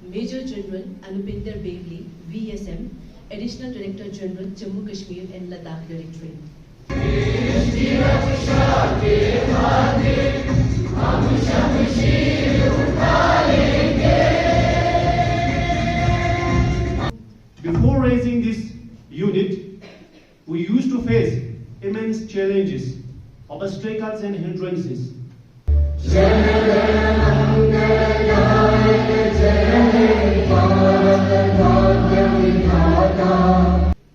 Major General Anupinder Bevli VSM, Additional Director General Jammu Kashmir and Ladakh Directorate. Before raising this unit, we used to face immense challenges, obstacles and hindrances.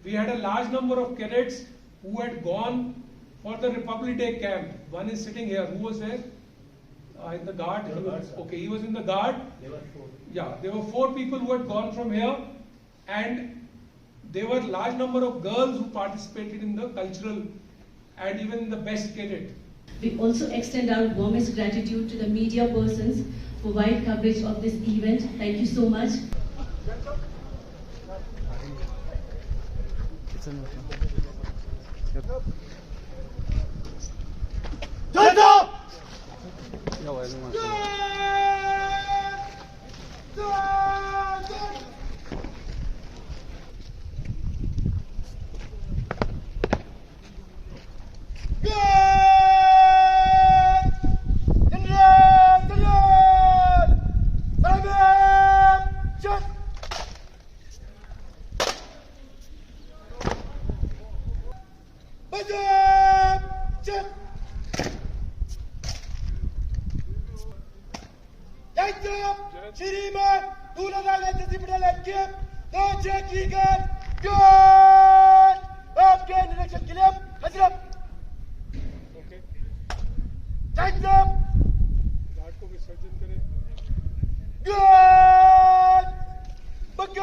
We had a large number of cadets who had gone for the Republic Day camp. One is sitting here. Who was there? In the guard? Okay, he was in the guard. There were 4. Yeah, there were 4 people who had gone from here, and there were a large number of girls who participated in the cultural and even in the best cadet. We also extend our warmest gratitude to the media persons for wide coverage of this event. Thank you so much. NCC Ladakh तो JK&L आपके निरीक्षण के लिए हाजिर। घाट को विसर्जन करें। बाकी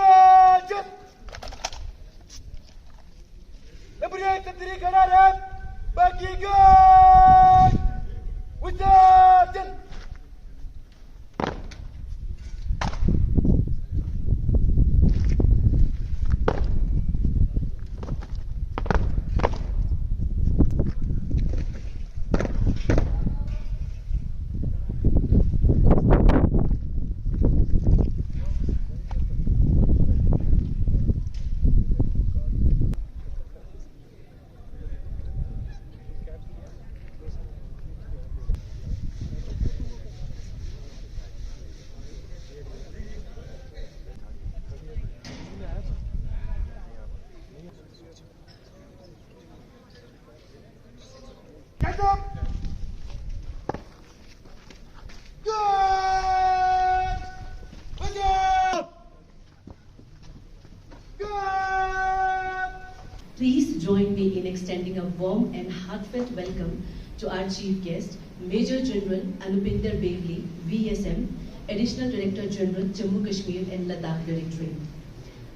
Please join me in extending a warm and heartfelt welcome to our Chief Guest, Major General Anupinder Bevli VSM, Additional Director General Jammu Kashmir and Ladakh Directorate.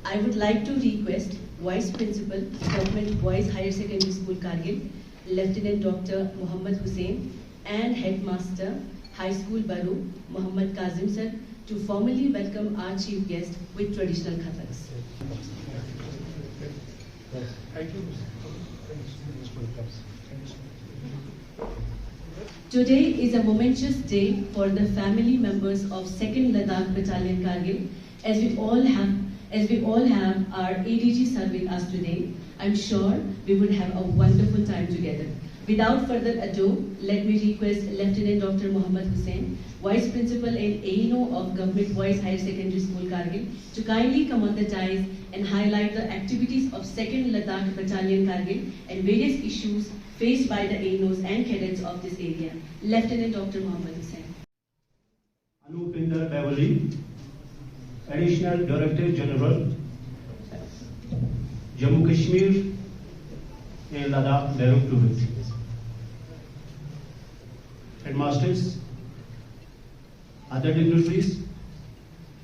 I would like to request Vice Principal, Government Boys Higher Secondary School Kargil, Lieutenant Dr. Muhammad Hussain, and Headmaster, High School Baru, Muhammad Kazim sir, to formally welcome our Chief Guest with traditional Kathaks. Thank you. Today is a momentous day for the family members of 2nd Ladakh Battalion Kargil. As we all have our ADG serving us today, I'm sure we would have a wonderful time together. Without further ado, let me request Lieutenant Dr. Muhammad Hussain, Vice Principal and ANO of Government Boys Higher Secondary School Kargil, to kindly come on the dais and highlight the activities of 2nd Ladakh Battalion Kargil and various issues faced by the ANOs and cadets of this area. Lieutenant Dr. Muhammad Hussain. Anupinder Bevli, Additional Director General, Jammu Kashmir and Ladakh Directorate. Headmasters, other dignitaries,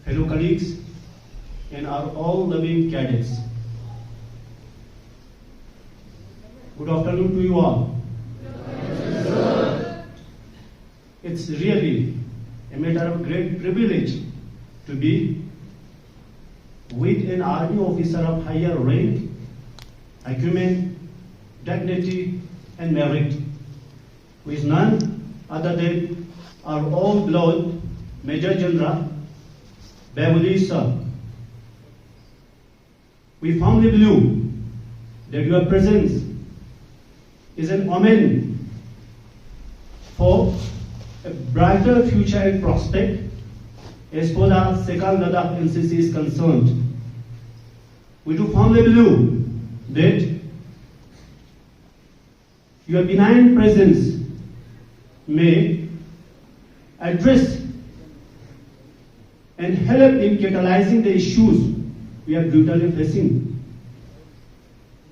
fellow colleagues, and our all loving cadets. Good afternoon to you all. It's really a matter of great privilege to be with an army officer of higher rank, acumen, dignity, and merit, who is none other than our own beloved Major General Bevli sir, we firmly believe that your presence is an omen for a brighter future and prospect as far as 2nd Ladakh NCC is concerned. We do firmly believe that your benign presence may address and help in catalyzing the issues we are brutally facing.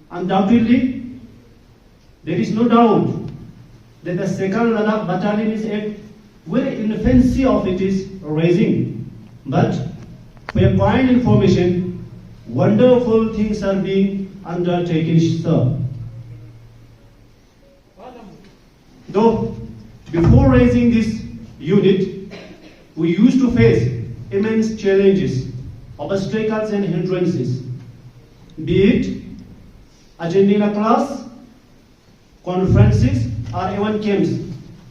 Undoubtedly, there is no doubt that the 2nd Ladakh Battalion is at very infancy of its rising. But for your kind information, wonderful things are being undertaken, sir. Though before raising this unit, we used to face immense challenges, obstacles and hindrances, be it attending a class, conferences or even camps.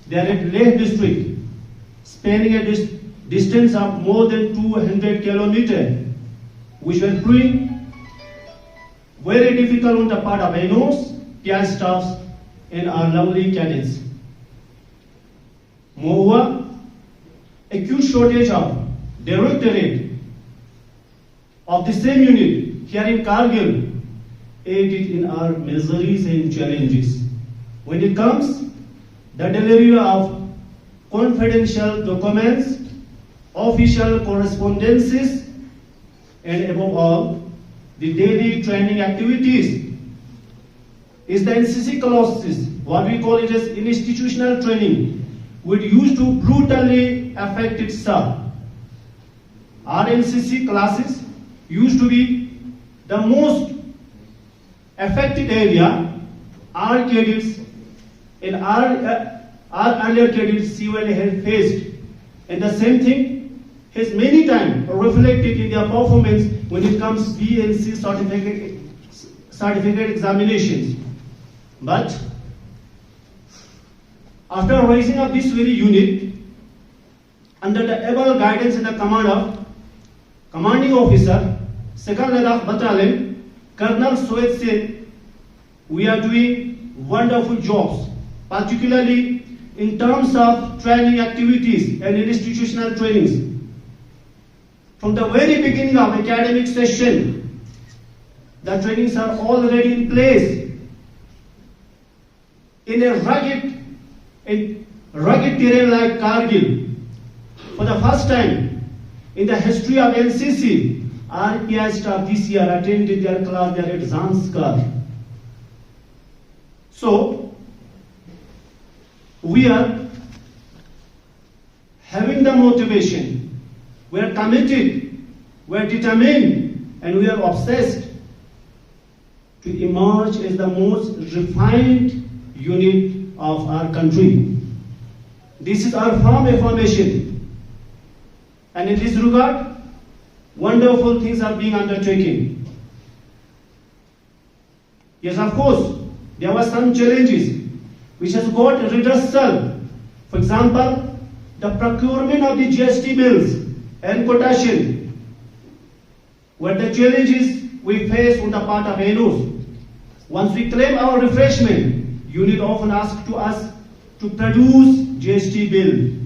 They are at Ladakh district, spanning a distance of more than 200 kilometers, which were proving very difficult on the part of NOs, PI staffs and our lovely cadets. Moreover, acute shortage of Directorate of the same unit here in Kargil aided in our miseries and challenges. When it comes the delivery of confidential documents, official correspondences, and above all, the daily training activities is the NCC classes, what we call it as institutional training, which used to brutally affect its staff. Our NCC classes used to be the most affected area. Our cadets and our earlier cadets severely had faced, and the same thing has many times reflected in their performance when it comes to BNC certificate examinations. But after raising up this very unit, under the able guidance and the command of Commanding Officer, 2nd Ladakh Battalion, Colonel Soed said, we are doing wonderful jobs, particularly in terms of training activities and institutional trainings. From the very beginning of academic session, the trainings are already in place in a rugged terrain like Kargil. For the first time in the history of NCC, our PI staff this year attended their class there at Zanskar. So, we are having the motivation, we are committed, we are determined, and we are obsessed to emerge as the most refined unit of our country. This is our firm affirmation. And in this regard, wonderful things are being undertaken. Yes, of course, there were some challenges which has got redressal. For example, the procurement of the GST bills and quotation were the challenges we face on the part of NOs. Once we claim our refreshment, unit often asks to us to produce GST bill.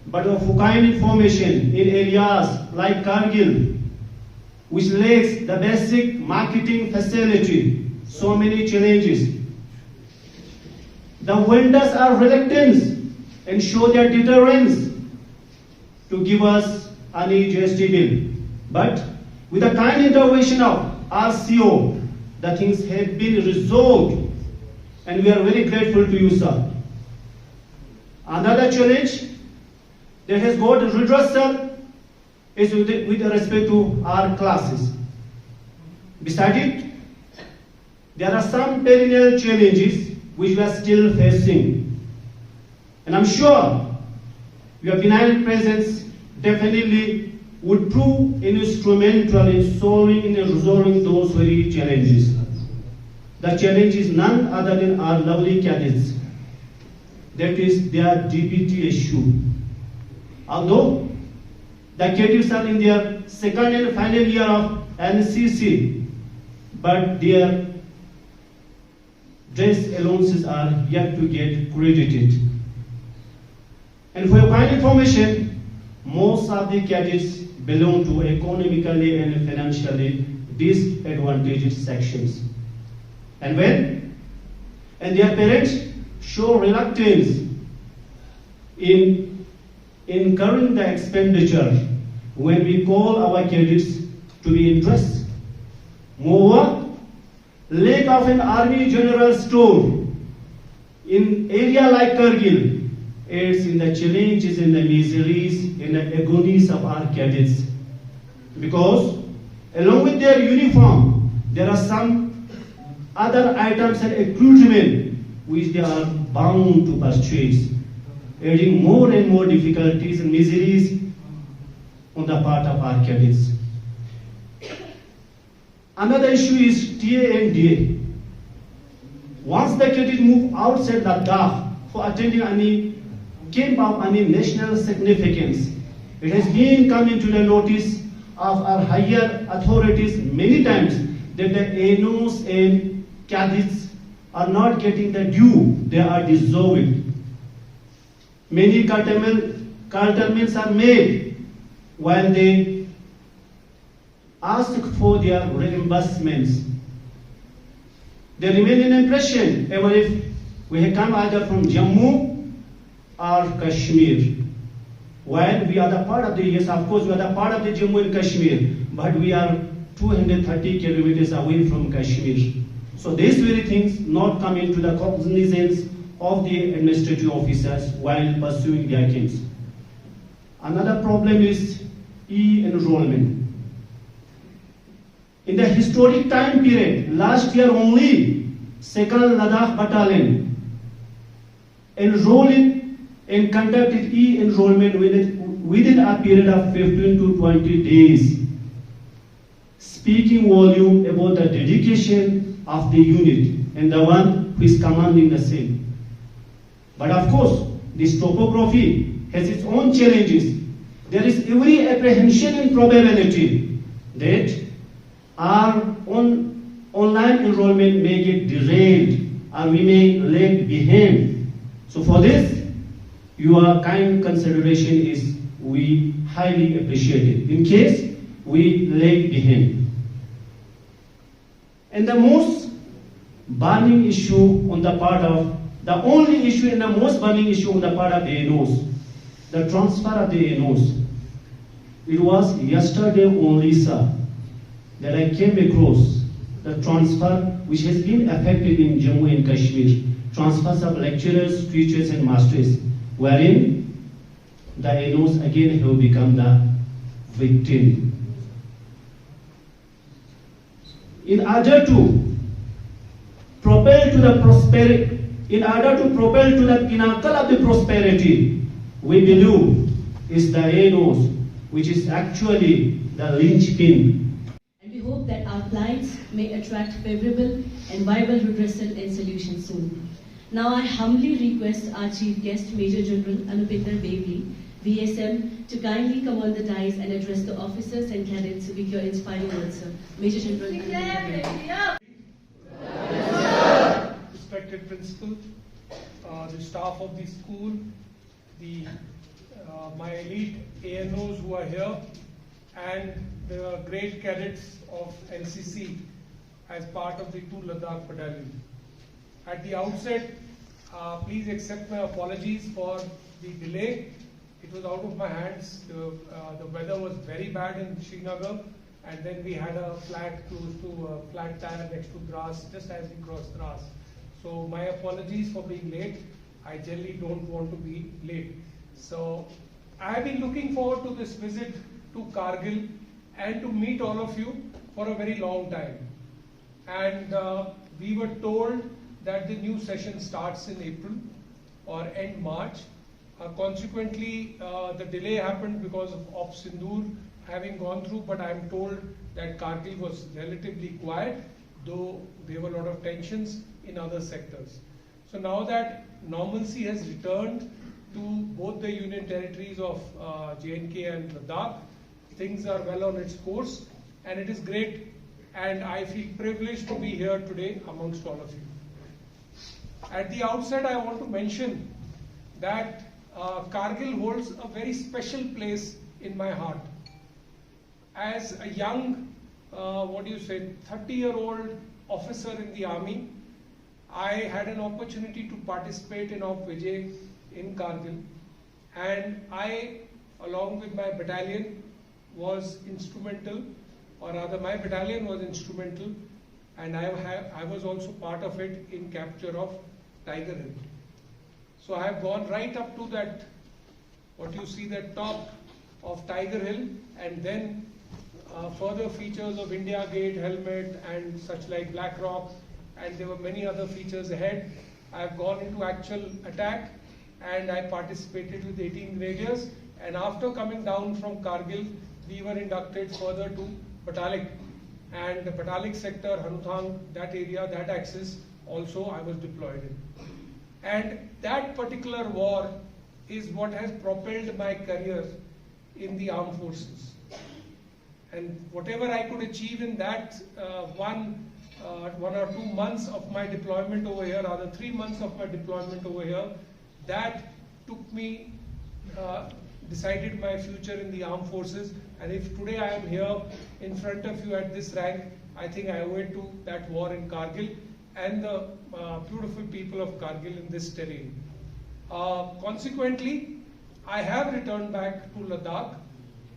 But of kind information in areas like Kargil, which lacks the basic marketing facility, so many challenges. The vendors are reluctant and show their deterrence to give us any GST bill. But with the kind intervention of RCO, the things have been resolved, and we are very grateful to you, sir. Another challenge that has got redressal is with respect to our classes. Besides it, there are some perennial challenges which we are still facing. And I'm sure your benign presence definitely would prove instrumental in solving and resolving those very challenges. The challenge is none other than our lovely cadets. That is their DPT issue. Although The cadets are in their second and final year of NCC, but their dress allowances are yet to get credited. And for your kind information, most of the cadets belong to economically and financially disadvantaged sections. And their parents show reluctance in incurring the expenditure when we call our cadets to be interested. Moreover, lack of an army general store in area like Kargil aids in the challenges and the miseries and the agonies of our cadets. Because along with their uniform, there are some other items and accoutrement which they are bound to purchase, adding more and more difficulties and miseries on the part of our cadets. Another issue is TA and DA. Once the cadets move outside Ladakh for attending any camp of any national significance, it has been coming to the notice of our higher authorities many times that the NOs and cadets are not getting the due they are deserving. Many curtailments are made while they ask for their reimbursements. They remain in impression even if we have come either from Jammu or Kashmir. While we are the part of the, yes, of course, we are the part of the Jammu and Kashmir, but we are 230 kilometers away from Kashmir. So these very things not come into the cognizance of the administrative officers while pursuing their case. Another problem is e-enrollment. In the historic time period, last year only, 2nd Ladakh Battalion enrolled and conducted e-enrollment within a period of 15 to 20 days, speaking volume about the dedication of the unit and the one who is commanding the same. But of course, this topography has its own challenges. There is every apprehension and probability that our online enrollment may get derailed or we may lag behind. So for this, your kind consideration is we highly appreciate it in case we lag behind. And the most burning issue on the part of, the only issue and the most burning issue on the part of the NOs, the transfer of the NOs. It was yesterday only, sir, that I came across the transfer which has been affected in Jammu and Kashmir, transfers of lecturers, teachers and masters, wherein the NOs again have become the victim. In order to propel to the prosperity, in order to propel to the pinnacle of the prosperity, we believe is the NOs, which is actually the linchpin. And we hope that our plights may attract favorable and viable redressal and solution soon. Now I humbly request our Chief Guest, Major General Anupinder Bevli VSM, to kindly come on the dais and address the officers and cadets with your inspiring words, sir. Major General Anupinder Bevli. Respected principal, the staff of the school, my elite ANOs who are here, and the great cadets of NCC as part of the 2 Ladakh Battalion. At the outset, please accept my apologies for the delay. It was out of my hands. The weather was very bad in Srinagar, and then we had a flat close to a flat tire next to Dras, just as we crossed Dras. So my apologies for being late. I generally don't want to be late. So I have been looking forward to this visit to Kargil and to meet all of you for a very long time. And we were told that the new session starts in April or end March. Consequently, the delay happened because of Sindoor having gone through, but I am told that Kargil was relatively quiet, though there were a lot of tensions in other sectors. So now that normalcy has returned to both the union territories of J&K and Ladakh, things are well on its course, and it is great, and I feel privileged to be here today amongst all of you. At the outset, I want to mention that Kargil holds a very special place in my heart. As a young, 30-year-old officer in the army, I had an opportunity to participate in Op Vijay in Kargil, and I, along with my battalion, was instrumental, or rather my battalion was instrumental, and I was also part of it in capture of Tiger Hill. So I have gone right up to that, what you see, the top of Tiger Hill, and then further features of India Gate, helmet, and such like Black Rock, and there were many other features ahead. I have gone into actual attack, and I participated with 18 grenadiers, and after coming down from Kargil, we were inducted further to Batalik, and the Batalik sector, Hanuthang, that area, that axis, also I was deployed in. And that particular war is what has propelled my career in the armed forces. And whatever I could achieve in that 1 or 2 months of my deployment over here, or the 3 months of my deployment over here, that took me, decided my future in the armed forces. And if today I am here in front of you at this rank, I think I owe it to that war in Kargil and the beautiful people of Kargil in this terrain. Consequently, I have returned back to Ladakh.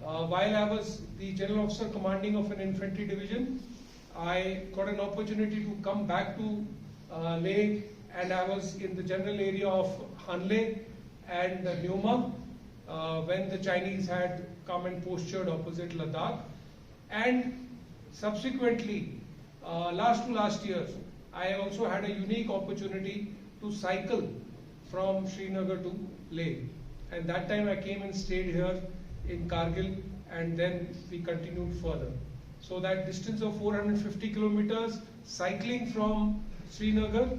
While I was the General Officer commanding of an infantry division, I got an opportunity to come back to Leh, and I was in the general area of Hanle and Neuma when the Chinese had come and postured opposite Ladakh. And subsequently, last year, I also had a unique opportunity to cycle from Srinagar to Leh. And that time I came and stayed here in Kargil, and then we continued further. So that distance of 450 kilometers, cycling from Srinagar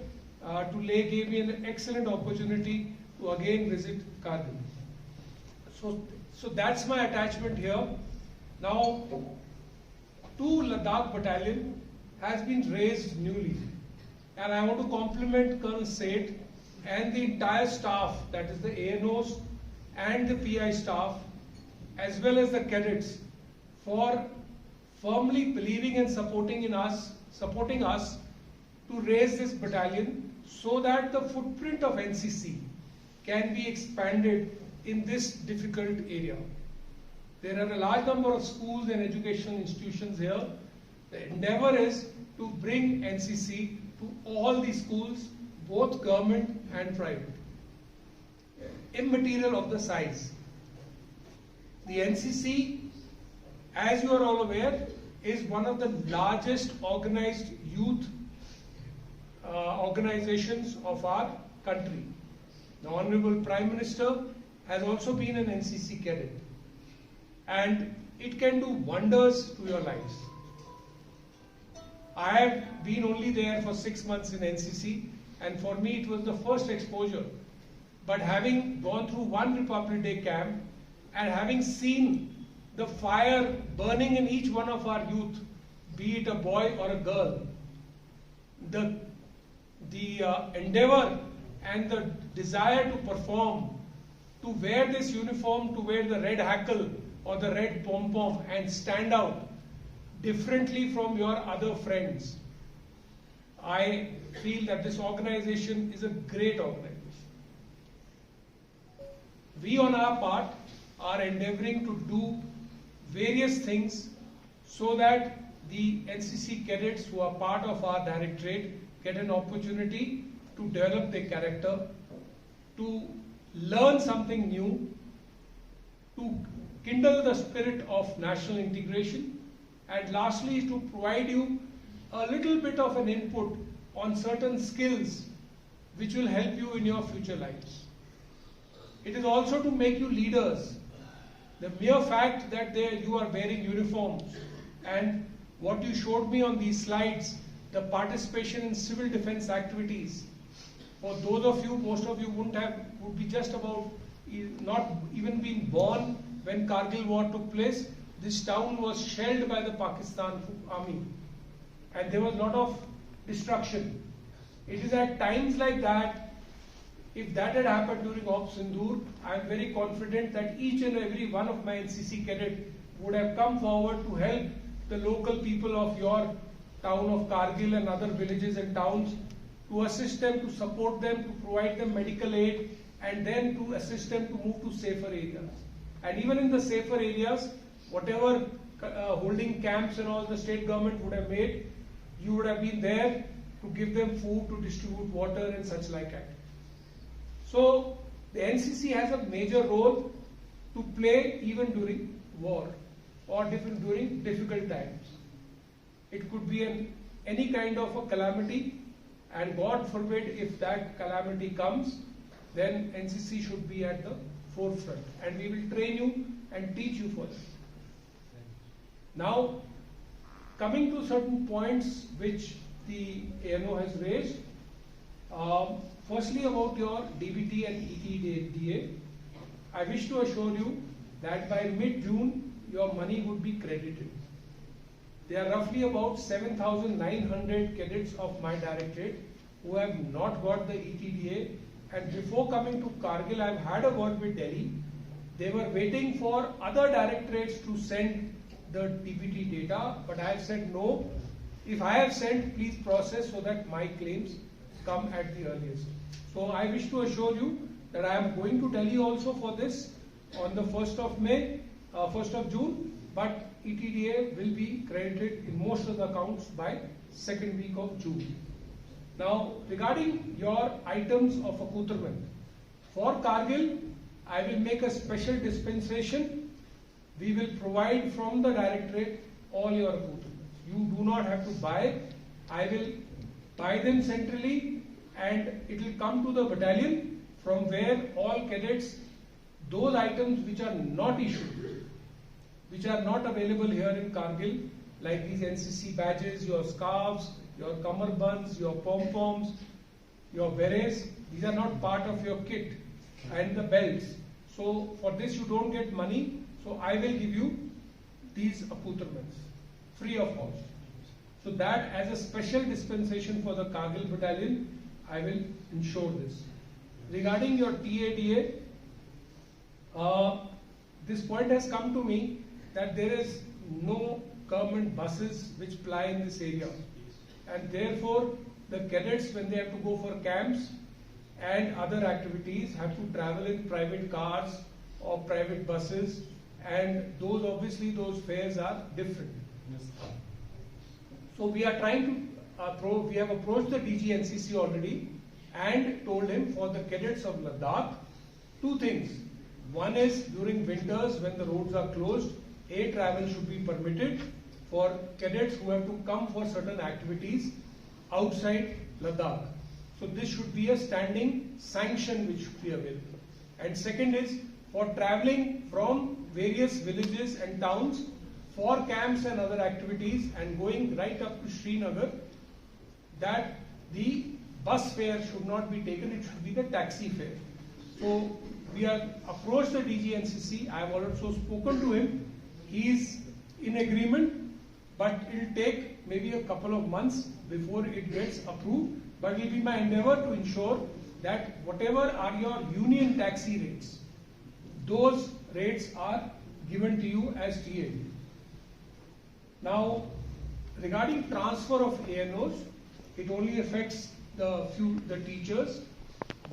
to Leh gave me an excellent opportunity to again visit Kargil. So that's my attachment here. Now, 2 Ladakh Battalion has been raised newly. And I want to compliment Colonel Seth and the entire staff, that is the ANOs and the PI staff, as well as the cadets, for firmly believing and supporting us to raise this battalion so that the footprint of NCC can be expanded in this difficult area. There are a large number of schools and educational institutions here. The endeavor is to bring NCC to all the schools, both government and private, immaterial of the size. The NCC, as you are all aware, is one of the largest organized youth organizations of our country. The Honorable Prime Minister has also been an NCC cadet, and it can do wonders to your lives. I have been only there for 6 months in NCC, and for me it was the first exposure. But having gone through one Republic Day camp and having seen the fire burning in each one of our youth, be it a boy or a girl, the endeavor and the desire to perform, to wear this uniform, to wear the red hackle or the red pom-pom and stand out differently from your other friends. I feel that this organization is a great organization. We on our part are endeavoring to do various things so that the NCC cadets who are part of our Directorate get an opportunity to develop their character, to learn something new, to kindle the spirit of national integration, and lastly to provide you a little bit of an input on certain skills which will help you in your future lives. It is also to make you leaders. The mere fact that you are wearing uniforms, and what you showed me on these slides, the participation in civil defense activities. For those of you, most of you would be just about not even being born when Kargil war took place, this town was shelled by the Pakistan army and there was a lot of destruction. It is at times like that, if that had happened during Op Sindoor, I am very confident that each and every one of my NCC cadets would have come forward to help the local people of your town of Kargil and other villages and towns, to assist them, to support them, to provide them medical aid, and then to assist them to move to safer areas. And even in the safer areas, whatever holding camps and all the state government would have made, you would have been there to give them food, to distribute water and such like that. So the NCC has a major role to play even during war or during difficult times. It could be any kind of a calamity, and God forbid if that calamity comes, then NCC should be at the forefront, and we will train you and teach you for that. Now, coming to certain points which the ANO has raised, firstly about your DBT and ETDA, I wish to assure you that by mid-June your money would be credited. There are roughly about 7,900 cadets of my directorate who have not got the ETDA, and before coming to Kargil I have had a word with Delhi. They were waiting for other directorates to send the DBT data, but I have said no. If I have sent, please process so that my claims come at the earliest. So I wish to assure you that I am going to Delhi also for this on the 1st of June, but ETDA will be credited in most of the accounts by second week of June. Now, regarding your items of accoutrement, for Kargil, I will make a special dispensation. We will provide from the Directorate all your accoutrements. You do not have to buy. I will buy them centrally, and it will come to the battalion, from where all cadets, those items which are not issued, which are not available here in Kargil, like these NCC badges, your scarves, your kamarbunds, your pom-poms, your berets, these are not part of your kit, and the belts. So for this you don't get money, so I will give you these accoutrements free of cost. So that as a special dispensation for the Kargil battalion, I will ensure this. Regarding your TADA, this point has come to me that there is no government buses which ply in this area, and therefore the cadets, when they have to go for camps and other activities, have to travel in private cars or private buses, and those obviously those fares are different. So we are trying to we have approached the DG NCC already and told him for the cadets of Ladakh two things. One is during winters when the roads are closed, air travel should be permitted for cadets who have to come for certain activities outside Ladakh. So this should be a standing sanction which should be available. And second is for travelling from various villages and towns for camps and other activities and going right up to Srinagar, that the bus fare should not be taken, it should be the taxi fare. So we have approached the DG NCC, I have also spoken to him, he is in agreement, but it will take maybe a couple of months before it gets approved, but it will be my endeavour to ensure that whatever are your union taxi rates, those rates are given to you as TAD. Now, regarding transfer of ANOs, it only affects the teachers.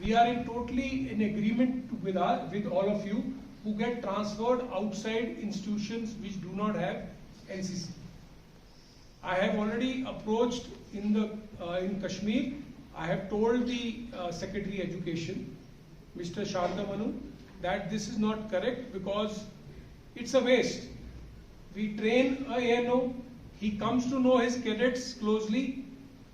We are totally in agreement with all of you who get transferred outside institutions which do not have NCC. I have already approached in Kashmir. I have told the Secretary Education, Mr. Shantamanu, that this is not correct because it's a waste. We train a ANO, he comes to know his cadets closely,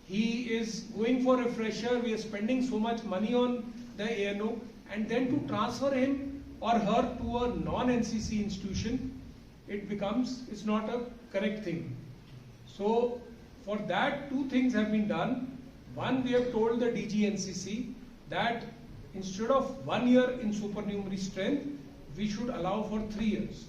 he is going for refresher, we are spending so much money on the ANO, and then to transfer him or her to a non-NCC institution, it's not a correct thing. So for that, two things have been done. One, we have told the DG NCC that instead of 1 year in supernumerary strength, we should allow for 3 years.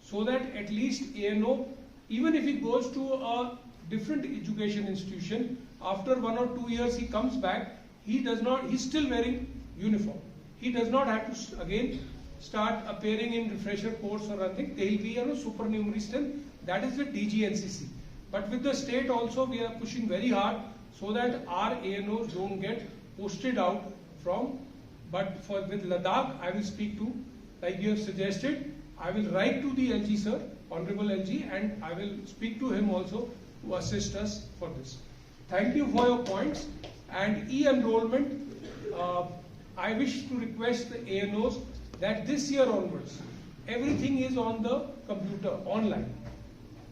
so that at least ANO, even if he goes to a different education institution, after 1 or 2 years he comes back, he's still wearing uniform. He does not have to again start appearing in refresher course or anything. They will be a supernumerary strength. That is with DG&NCC. But with the state also, we are pushing very hard so that our ANOs don't get posted out from. But with Ladakh, I will speak to, like you have suggested, I will write to the LG sir, Honorable LG, and I will speak to him also to assist us for this. Thank you for your points. And e-enrollment, I wish to request the ANOs that this year onwards, everything is on the computer, online.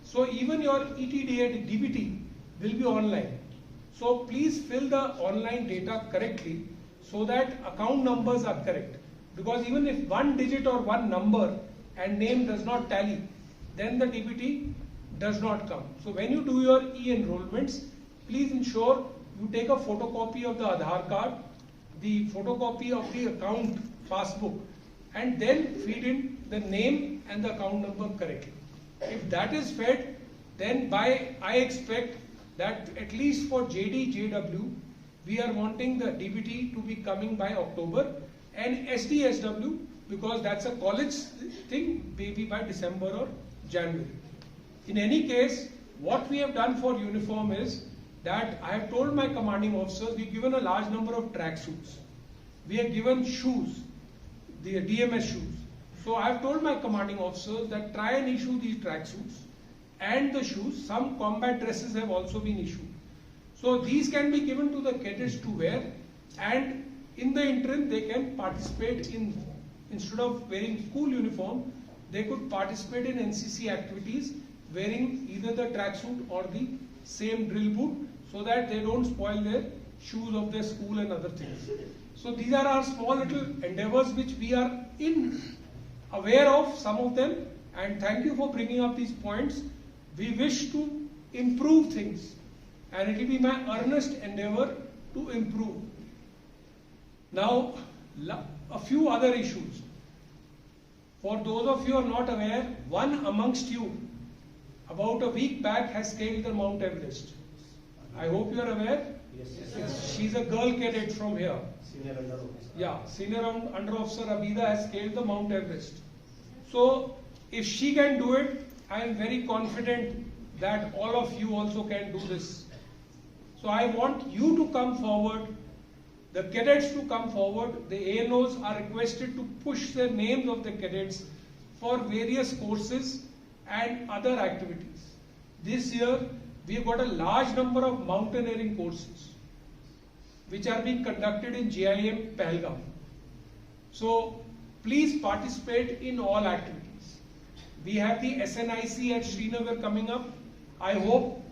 So even your ETDA and DBT will be online. So please fill the online data correctly so that account numbers are correct. Because even if one digit or one number and name does not tally, then the DBT does not come. So when you do your e-enrollments, please ensure you take a photocopy of the Aadhaar card, the photocopy of the account passbook, and then feed in the name and the account number correctly. If that is fed, then I expect that at least for JD, JW, we are wanting the DBT to be coming by October, and SD, SW, because that's a college thing, maybe by December or January. In any case, what we have done for uniform is that I have told my commanding officers, we've given a large number of track suits. We have given shoes, the DMS shoes. So I have told my commanding officers that try and issue these track suits and the shoes. Some combat dresses have also been issued. So these can be given to the cadets to wear, and in the interim they can participate in, instead of wearing school uniform, they could participate in NCC activities wearing either the tracksuit or the same drill boot, so that they don't spoil their shoes of their school and other things. So these are our small little endeavors which we are aware of, some of them, and thank you for bringing up these points. We wish to improve things, and it will be my earnest endeavor to improve. Now, a few other issues. For those of you who are not aware, one amongst you, about a week back, has scaled the Mount Everest. I hope you are aware. Yes. She's a girl cadet from here. Senior Under Officer. Yeah, Senior Under Officer Abida has scaled the Mount Everest. So, if she can do it, I am very confident that all of you also can do this. So I want you to come forward, the cadets to come forward. The ANOs are requested to push the names of the cadets for various courses and other activities. This year, we have got a large number of mountaineering courses which are being conducted in JIM Pahalgam. So please participate in all activities. We have the SNIC at Srinagar coming up. I hope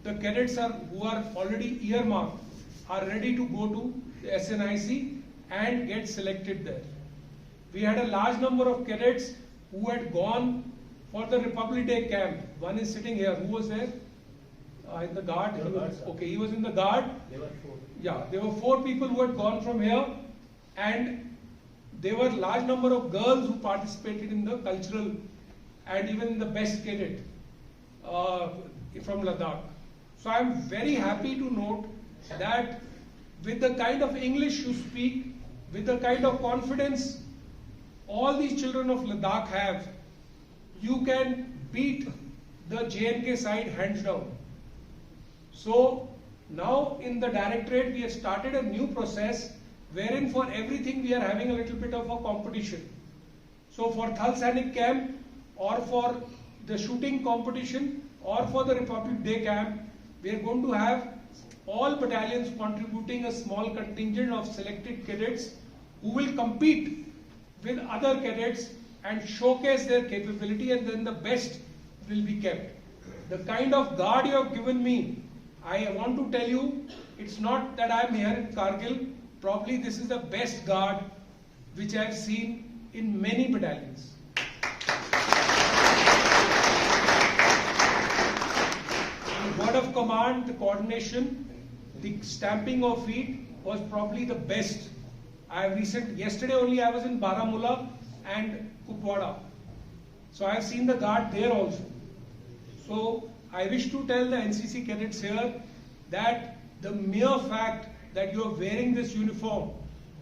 the cadets who are already earmarked are ready to go to the SNIC and get selected there. We had a large number of cadets who had gone for the Republic Day camp. One is sitting here. Who was there? In the guard? He was in the guard. There were 4. Yeah, there were 4 people who had gone from here, and there were a large number of girls who participated in the cultural and even the best cadet from Ladakh. So I am very happy to note that with the kind of English you speak, with the kind of confidence all these children of Ladakh have, you can beat the J&K side hands down. So now in the Directorate we have started a new process wherein for everything we are having a little bit of a competition. So for Thal Sainik camp, or for the shooting competition, or for the Republic Day camp, we are going to have all battalions contributing a small contingent of selected cadets who will compete with other cadets and showcase their capability, and then the best will be kept. The kind of guard you have given me, I want to tell you, it's not that I am here in Kargil. Probably this is the best guard which I have seen in many battalions. The word of command, the coordination, the stamping of feet was probably the best. Yesterday only I was in Baramulla and Kupwara. So I have seen the guard there also. So I wish to tell the NCC cadets here that the mere fact that you are wearing this uniform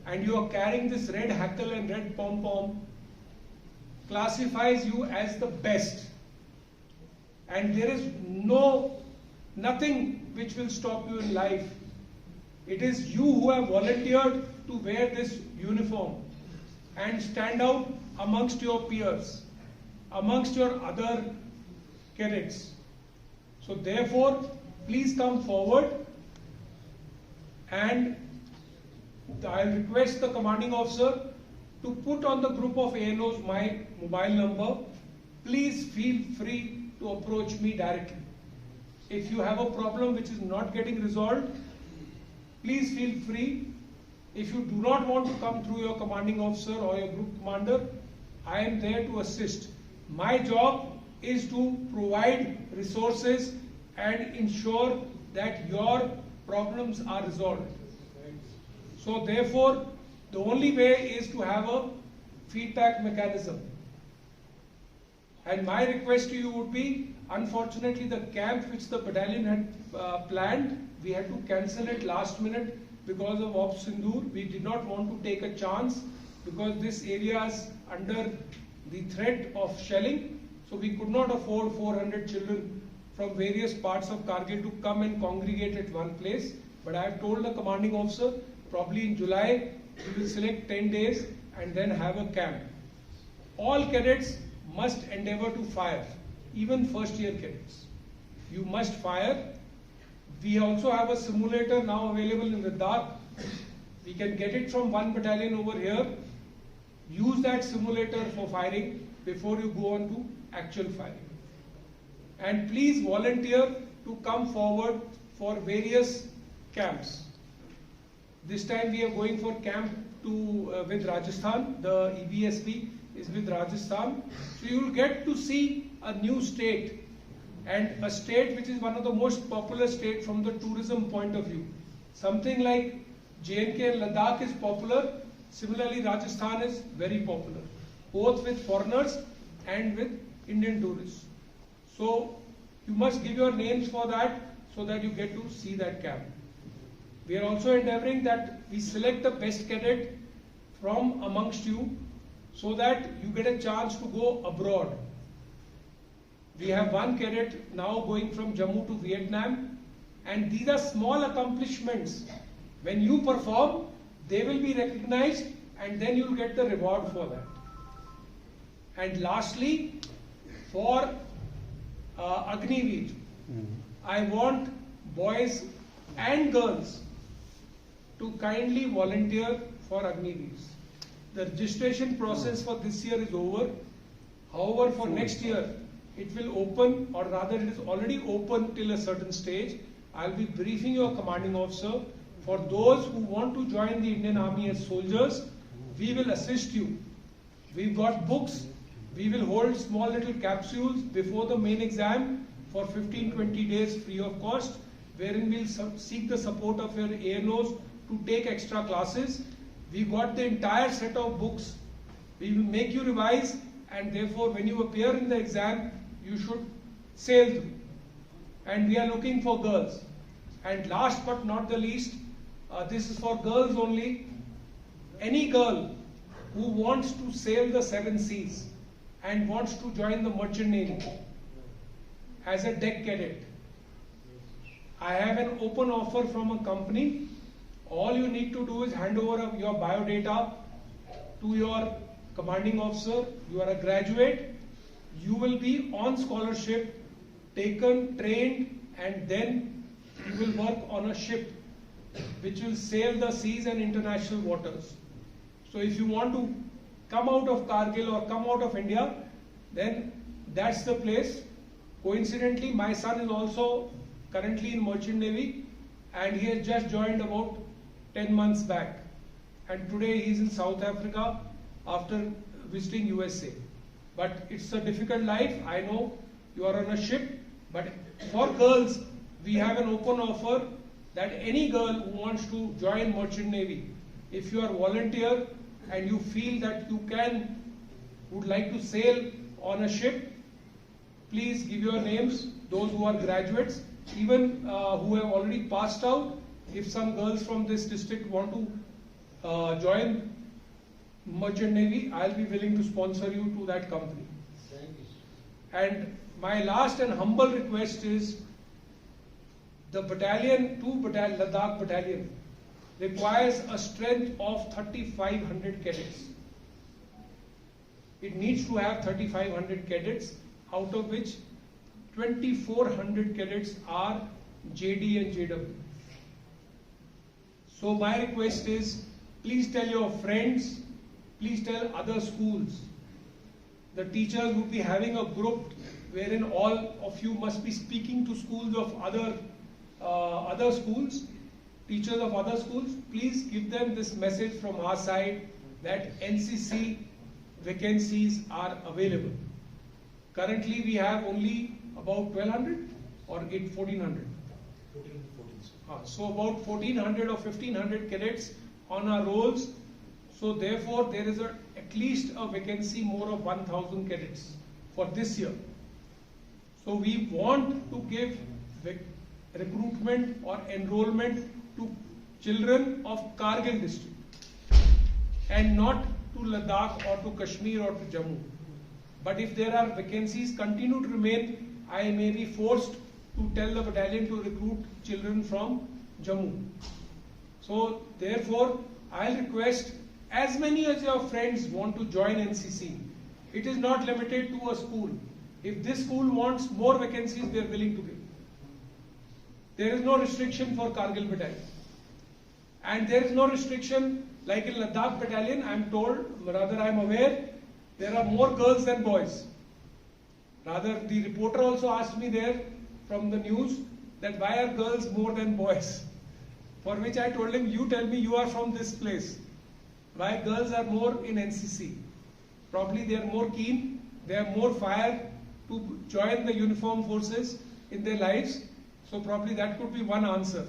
and you are carrying this red hackle and red pom-pom classifies you as the best. And there is nothing which will stop you in life. It is you who have volunteered to wear this uniform and stand out amongst your peers, amongst your other cadets. So therefore, please come forward, and I request the commanding officer to put on the group of ANOs my mobile number. Please feel free to approach me directly. If you have a problem which is not getting resolved, please feel free. If you do not want to come through your commanding officer or your group commander, I am there to assist. My job is to provide resources and ensure that your problems are resolved. So therefore, the only way is to have a feedback mechanism. And my request to you would be, unfortunately the camp which the battalion had planned, we had to cancel it last minute because of Op Sindoor. We did not want to take a chance because this area is under the threat of shelling. So we could not afford 400 children from various parts of Kargil to come and congregate at one place. But I have told the commanding officer, probably in July, we will select 10 days and then have a camp. All cadets must endeavor to fire, even first year cadets. You must fire. We also have a simulator now available in Ladakh. We can get it from one battalion over here. Use that simulator for firing before you go on to actual firing. And please volunteer to come forward for various camps. This time we are going for camp with Rajasthan. The EBSP is with Rajasthan. So you will get to see a new state, and a state which is one of the most popular states from the tourism point of view. Something like JK and Ladakh is popular. Similarly, Rajasthan is very popular, both with foreigners and with Indian tourists. So you must give your names for that so that you get to see that camp. We are also endeavoring that we select the best cadet from amongst you so that you get a chance to go abroad. We have one cadet now going from Jammu to Vietnam, and these are small accomplishments. When you perform, they will be recognized and then you will get the reward for that. And lastly, for Agniveer, I want boys and girls to kindly volunteer for Agniveers. The registration process for this year is over. However, for next year, it will open, or rather it is already open till a certain stage. I'll be briefing your commanding officer. For those who want to join the Indian Army as soldiers, we will assist you. We've got books. We will hold small little capsules before the main exam for 15-20 days free of cost, wherein we'll seek the support of your ANOs to take extra classes. We've got the entire set of books. We will make you revise, and therefore when you appear in the exam, you should sail through. And we are looking for girls. And last but not the least, this is for girls only. Any girl who wants to sail the 7 seas and wants to join the Merchant Navy as a deck cadet, I have an open offer from a company. All you need to do is hand over your biodata to your commanding officer. You are a graduate. You will be on scholarship, taken, trained, and then you will work on a ship which will sail the seas and international waters. So if you want to come out of Kargil or come out of India, then that's the place. Coincidentally, my son is also currently in Merchant Navy, and he has just joined about 10 months back. And today he is in South Africa after visiting USA. But it's a difficult life. I know you are on a ship, but for girls, we have an open offer that any girl who wants to join Merchant Navy, if you are a volunteer and you feel that you would like to sail on a ship, please give your names, those who are graduates, even who have already passed out. If some girls from this district want to join Merchant Navy, I'll be willing to sponsor you to that company. And my last and humble request is, the battalion, Ladakh Battalion, requires a strength of 3,500 cadets. It needs to have 3,500 cadets, out of which 2,400 cadets are JD and JW. So my request is, please tell your friends, please tell other schools. The teachers will be having a group wherein all of you must be speaking to schools of other schools, teachers of other schools. Please give them this message from our side that NCC vacancies are available. Currently we have only about 1,200 or 1,400? So about 1,400 or 1,500 cadets on our rolls. So therefore there is at least a vacancy more of 1,000 cadets for this year. So we want to give recruitment or enrollment to children of Kargil district and not to Ladakh or to Kashmir or to Jammu. But if there are vacancies continue to remain, I may be forced to tell the battalion to recruit children from Jammu. So therefore I'll request as many as your friends want to join NCC. It is not limited to a school. If this school wants more vacancies, they are willing to give. There is no restriction for Kargil Battalion. And there is no restriction like in Ladakh Battalion. I am told, rather I am aware, there are more girls than boys. Rather, the reporter also asked me there from the news that why are girls more than boys? For which I told him, you tell me, you are from this place. Why girls are more in NCC? Probably they are more keen, they have more fire to join the uniformed forces in their lives. So probably that could be one answer.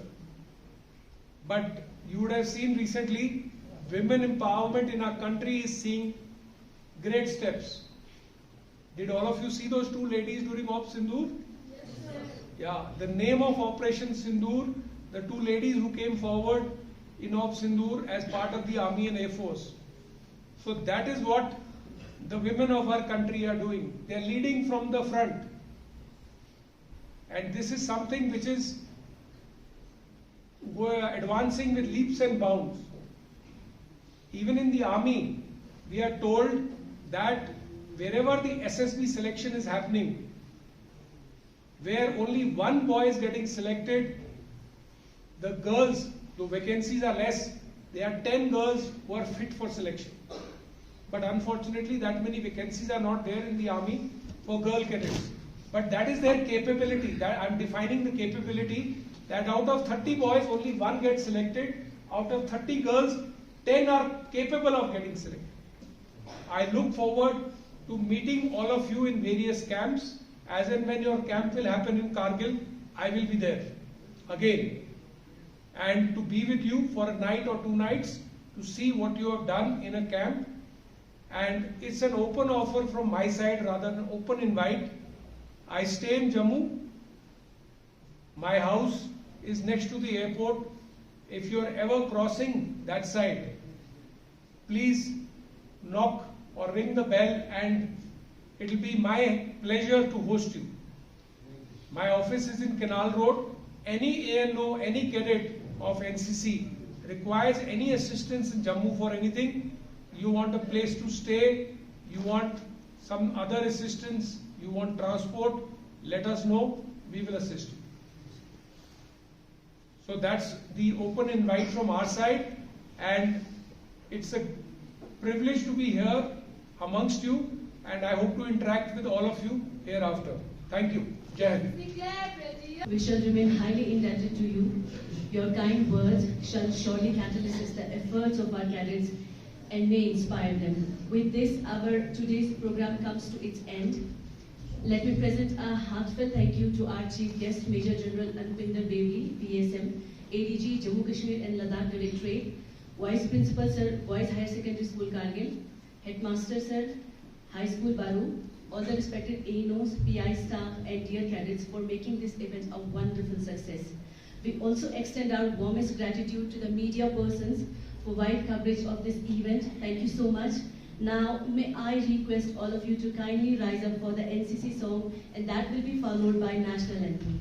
But you would have seen recently, women empowerment in our country is seeing great steps. Did all of you see those two ladies during Op Sindoor? Yes, sir. Yeah, the name of Operation Sindoor, the two ladies who came forward in Op Sindoor as part of the Army and Air Force. So that is what the women of our country are doing. They are leading from the front. And this is something which is advancing with leaps and bounds. Even in the army, we are told that wherever the SSB selection is happening, where only one boy is getting selected, the girls, the vacancies are less, there are 10 girls who are fit for selection. But unfortunately, that many vacancies are not there in the army for girl cadets. But that is their capability. That I'm defining the capability that out of 30 boys, only one gets selected. Out of 30 girls, 10 are capable of getting selected. I look forward to meeting all of you in various camps. As and when your camp will happen in Kargil, I will be there again. And to be with you for a night or 2 nights to see what you have done in a camp. And it's an open offer from my side, rather than an open invite. I stay in Jammu. My house is next to the airport. If you are ever crossing that side, please knock or ring the bell and it will be my pleasure to host you. My office is in Canal Road. Any ANO, any cadet of NCC requires any assistance in Jammu for anything, you want a place to stay, you want some other assistance, you want transport, let us know, we will assist you. So that's the open invite from our side, and it's a privilege to be here amongst you, and I hope to interact with all of you hereafter. Thank you. Jai Hind. We shall remain highly indebted to you. Your kind words shall surely catalyze the efforts of our cadets and may inspire them. With this, our today's program comes to its end. Let me present a heartfelt thank you to our Chief Guest, Major General Anupinder Bevli VSM, ADG Jammu Kashmir and Ladakh Directorate, Vice Principal Sir, Boys Higher Secondary School Kargil, Headmaster Sir, High School Baru, all the respected ANOs, PI staff, and dear cadets for making this event a wonderful success. We also extend our warmest gratitude to the media persons for wide coverage of this event. Thank you so much. Now, may I request all of you to kindly rise up for the NCC song, and that will be followed by national anthem.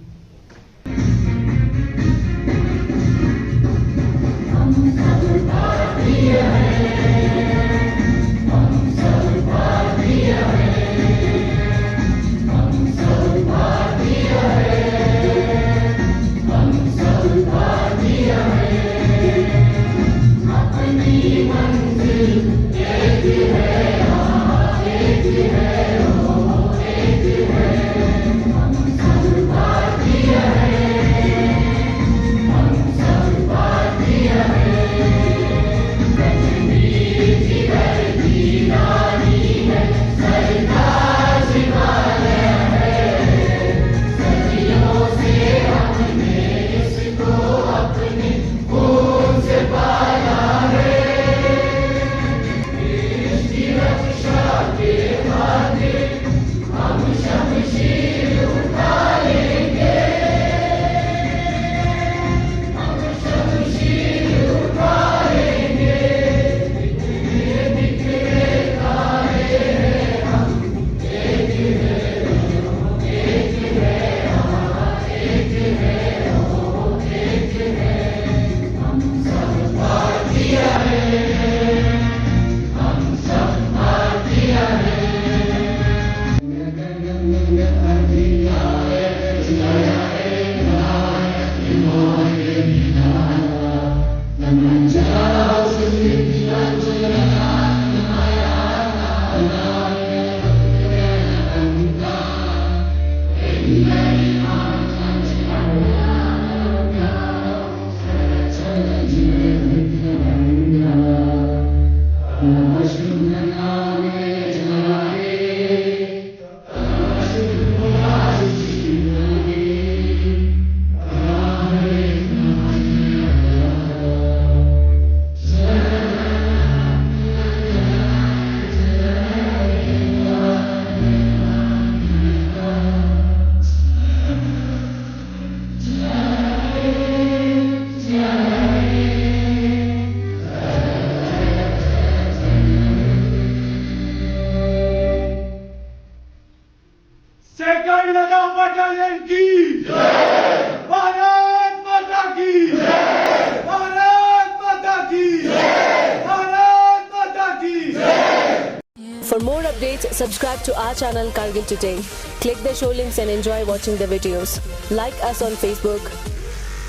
Second Ladakh battalion की जय, भारत माता की जय, भारत माता की जय, भारत माता की जय। For more updates, subscribe to our channel Kargil Today. Click the show links and enjoy watching the videos. Like us on Facebook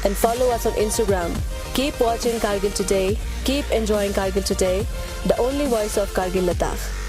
and follow us on Instagram. Keep watching Kargil Today. Keep enjoying Kargil Today, the only voice of Kargil Ladakh.